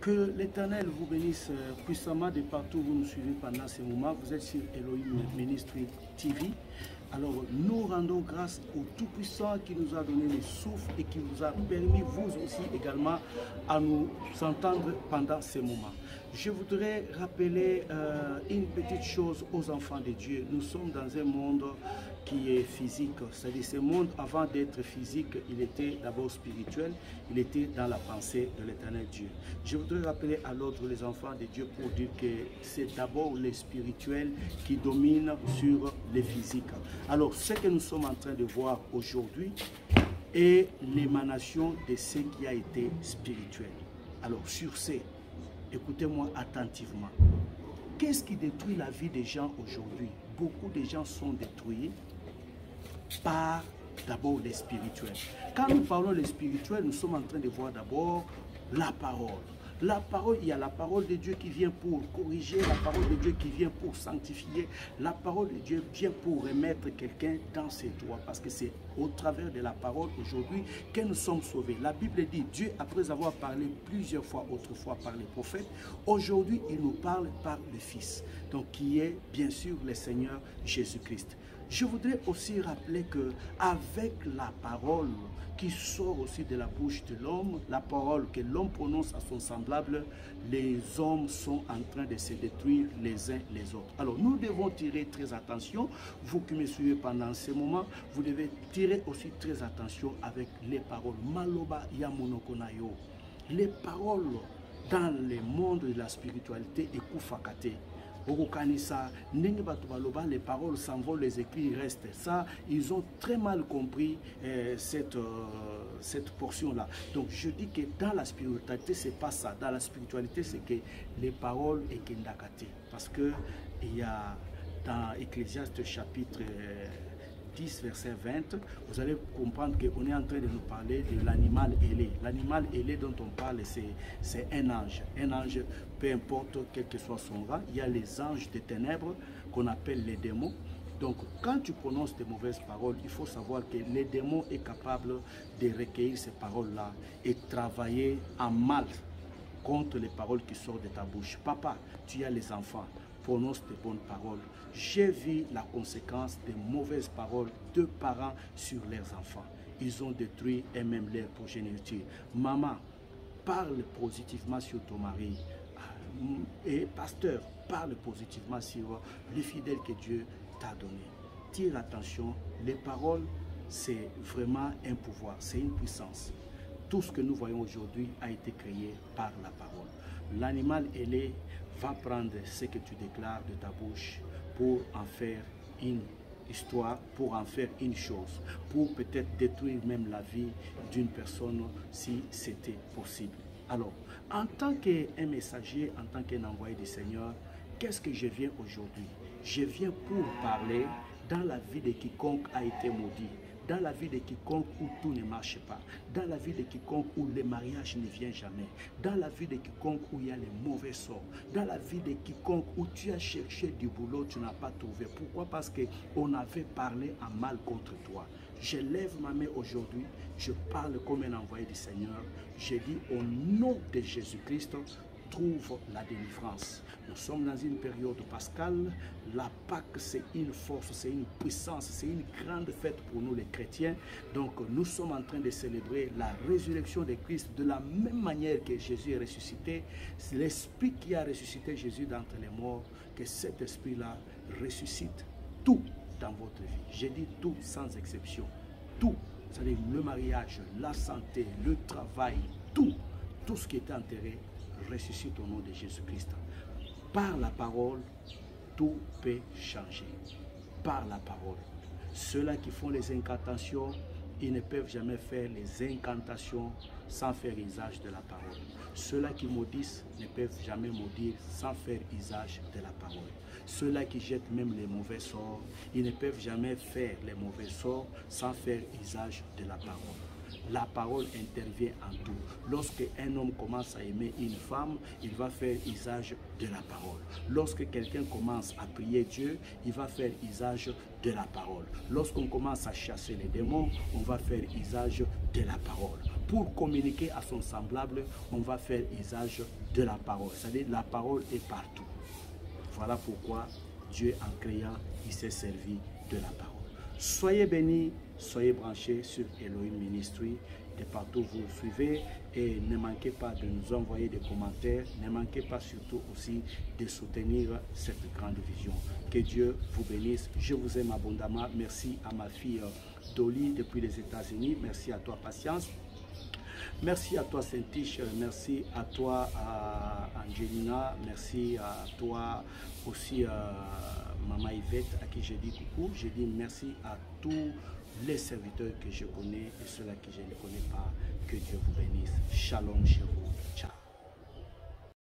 Que l'Éternel vous bénisse puissamment de partout où vous nous suivez pendant ces moments. Vous êtes sur Elohim Ministry TV. Alors, nous rendons grâce au Tout-Puissant qui nous a donné le souffle et qui vous a permis, vous aussi également, à nous entendre pendant ces moments. Je voudrais rappeler une petite chose aux enfants de Dieu. Nous sommes dans un monde qui est physique. C'est-à-dire ce monde, avant d'être physique, il était d'abord spirituel. Il était dans la pensée de l'Éternel Dieu. Je voudrais rappeler à l'ordre les enfants de Dieu pour dire que c'est d'abord les spirituels qui dominent sur les physiques. Alors, ce que nous sommes en train de voir aujourd'hui est l'émanation de ce qui a été spirituel. Alors, sur ce, écoutez-moi attentivement. Qu'est-ce qui détruit la vie des gens aujourd'hui? Beaucoup de gens sont détruits par d'abord les spirituels. Quand nous parlons des spirituels, nous sommes en train de voir d'abord la parole. La parole, il y a la parole de Dieu qui vient pour corriger, la parole de Dieu qui vient pour sanctifier, la parole de Dieu vient pour remettre quelqu'un dans ses droits, parce que c'est au travers de la parole aujourd'hui que nous sommes sauvés. La Bible dit, Dieu, après avoir parlé plusieurs fois autrefois par les prophètes, aujourd'hui il nous parle par le Fils, donc qui est bien sûr le Seigneur Jésus-Christ. Je voudrais aussi rappeler que avec la parole qui sort aussi de la bouche de l'homme, la parole que l'homme prononce à son semblable, les hommes sont en train de se détruire les uns les autres. Alors nous devons tirer très attention, vous qui me suivez pendant ces moments, vous devez tirer aussi très attention avec les paroles. Maloba yamonokonayo. Les paroles dans le monde de la spiritualité et koufakate. Les paroles s'envolent, les écrits restent. Ça, ils ont très mal compris cette portion-là. Donc, je dis que dans la spiritualité, c'est pas ça. Dans la spiritualité, c'est que les paroles est kendakate. Parce que il y a dans Ecclésiaste chapitre 10, verset 20, vous allez comprendre qu'on est en train de nous parler de l'animal ailé. L'animal ailé dont on parle, c'est un ange. Un ange, peu importe quel que soit son rang, il y a les anges des ténèbres qu'on appelle les démons. Donc, quand tu prononces des mauvaises paroles, il faut savoir que les démons est capable de recueillir ces paroles-là et travailler en mal contre les paroles qui sortent de ta bouche. Papa, tu as les enfants, prononce de bonnes paroles. J'ai vu la conséquence des mauvaises paroles de parents sur leurs enfants. Ils ont détruit et même leur progéniture. Maman, parle positivement sur ton mari. Et pasteur, parle positivement sur le fidèle que Dieu t'a donné. Tire attention, les paroles, c'est vraiment un pouvoir, c'est une puissance. Tout ce que nous voyons aujourd'hui a été créé par la parole. L'animal ailé va prendre ce que tu déclares de ta bouche pour en faire une histoire, pour en faire une chose, pour peut-être détruire même la vie d'une personne si c'était possible. Alors, en tant qu'un messager, en tant qu'un envoyé du Seigneur, qu'est-ce que je viens aujourd'hui? Je viens pour parler dans la vie de quiconque a été maudit, dans la vie de quiconque où tout ne marche pas, dans la vie de quiconque où le mariage ne vient jamais, dans la vie de quiconque où il y a les mauvais sorts, dans la vie de quiconque où tu as cherché du boulot, tu n'as pas trouvé. Pourquoi? Parce qu'on avait parlé en mal contre toi. Je lève ma main aujourd'hui, je parle comme un envoyé du Seigneur, je dis au nom de Jésus-Christ, trouve la délivrance. Nous sommes dans une période pascale. La Pâque, c'est une force, c'est une puissance, c'est une grande fête pour nous les chrétiens. Donc nous sommes en train de célébrer la résurrection de Christ de la même manière que Jésus est ressuscité. C'est l'Esprit qui a ressuscité Jésus d'entre les morts, que cet Esprit-là ressuscite tout dans votre vie. J'ai dit tout sans exception. Tout, c'est-à-dire le mariage, la santé, le travail, tout ce qui était enterré ressuscite au nom de Jésus-Christ. Par la parole, tout peut changer. Par la parole. Ceux-là qui font les incantations, ils ne peuvent jamais faire les incantations sans faire usage de la parole. Ceux-là qui maudissent ne peuvent jamais maudire sans faire usage de la parole. Ceux-là qui jettent même les mauvais sorts, ils ne peuvent jamais faire les mauvais sorts sans faire usage de la parole. La parole intervient en tout. Lorsque un homme commence à aimer une femme, il va faire usage de la parole. Lorsque quelqu'un commence à prier Dieu, il va faire usage de la parole. Lorsqu'on commence à chasser les démons, on va faire usage de la parole. pour communiquer à son semblable, on va faire usage de la parole. C'est-à-dire la parole est partout. Voilà pourquoi Dieu, en créant, il s'est servi de la parole. Soyez bénis, soyez branchés sur Elohim Ministry. De partout vous suivez et ne manquez pas de nous envoyer des commentaires. Ne manquez pas surtout aussi de soutenir cette grande vision. Que Dieu vous bénisse. Je vous aime abondamment. Merci à ma fille Dolly depuis les États-Unis. Merci à toi, Patience. Merci à toi, Saint-Tiche. Merci à toi, Angelina. Merci à toi aussi, Maman Yvette, à qui je dis coucou. Je dis merci à tous les serviteurs que je connais et ceux-là que je ne connais pas. Que Dieu vous bénisse. Shalom chez vous.